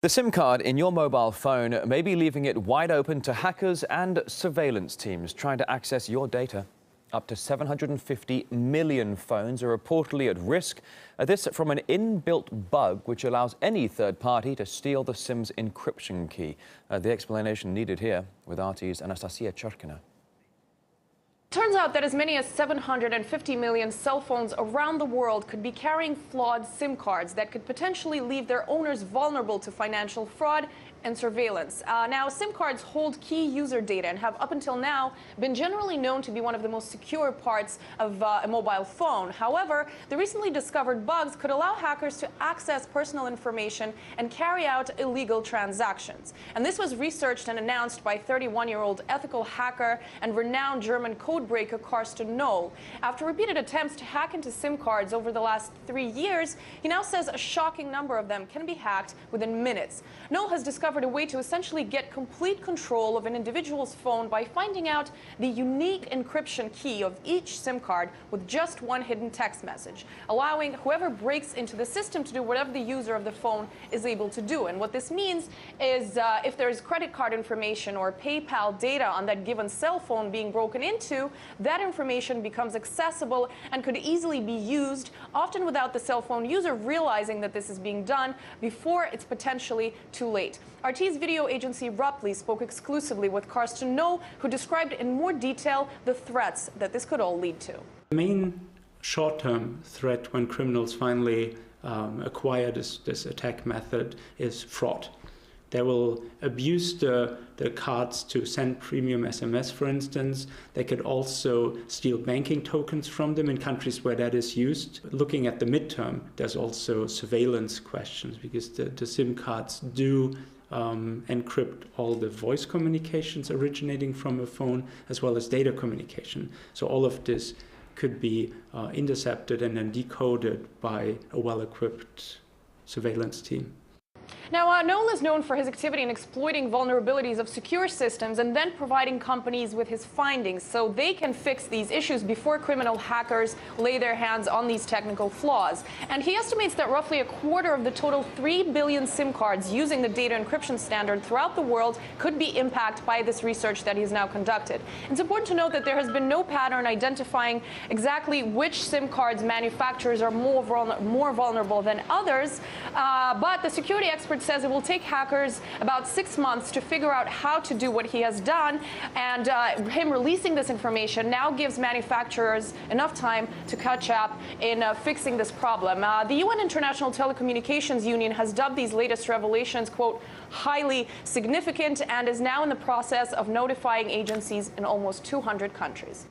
The SIM card in your mobile phone may be leaving it wide open to hackers and surveillance teams trying to access your data. Up to 750 million phones are reportedly at risk. This from an inbuilt bug which allows any third party to steal the SIM's encryption key. The explanation needed here with RT's Anastasia Churkina. Turns out that as many as 750 million cell phones around the world could be carrying flawed SIM cards that could potentially leave their owners vulnerable to financial fraud and surveillance. Now, SIM cards hold key user data and have up until now been generally known to be one of the most secure parts of a mobile phone. However, the recently discovered bugs could allow hackers to access personal information and carry out illegal transactions. And this was researched and announced by 31-year-old ethical hacker and renowned German codebreaker Carsten Knoll. After repeated attempts to hack into SIM cards over the last 3 years, he now says a shocking number of them can be hacked within minutes. Knoll has discovered a way to essentially get complete control of an individual's phone by finding out the unique encryption key of each SIM card with just one hidden text message, allowing whoever breaks into the system to do whatever the user of the phone is able to do. And what this means is if there's credit card information or PayPal data on that given cell phone being broken into, that information becomes accessible and could easily be used, often without the cell phone user realizing that this is being done before it's potentially too late. RT's video agency Ruptly spoke exclusively with Carsten Knoll, who described in more detail the threats that this could all lead to. The main short-term threat when criminals finally acquire this attack method is fraud. They will abuse the cards to send premium SMS, for instance. They could also steal banking tokens from them in countries where that is used. Looking at the midterm, there's also surveillance questions because the SIM cards do encrypt all the voice communications originating from a phone as well as data communication. So all of this could be intercepted and then decoded by a well-equipped surveillance team. Now, Knoll is known for his activity in exploiting vulnerabilities of secure systems and then providing companies with his findings so they can fix these issues before criminal hackers lay their hands on these technical flaws. And he estimates that roughly a quarter of the total 3 billion SIM cards using the data encryption standard throughout the world could be impacted by this research that he's now conducted. It's important to note that there has been no pattern identifying exactly which SIM cards manufacturers are more vulnerable than others, but the security expert says it will take hackers about 6 months to figure out how to do what he has done, and him releasing this information now gives manufacturers enough time to catch up in fixing this problem. The UN International Telecommunications Union has dubbed these latest revelations, quote, highly significant, and is now in the process of notifying agencies in almost 200 countries.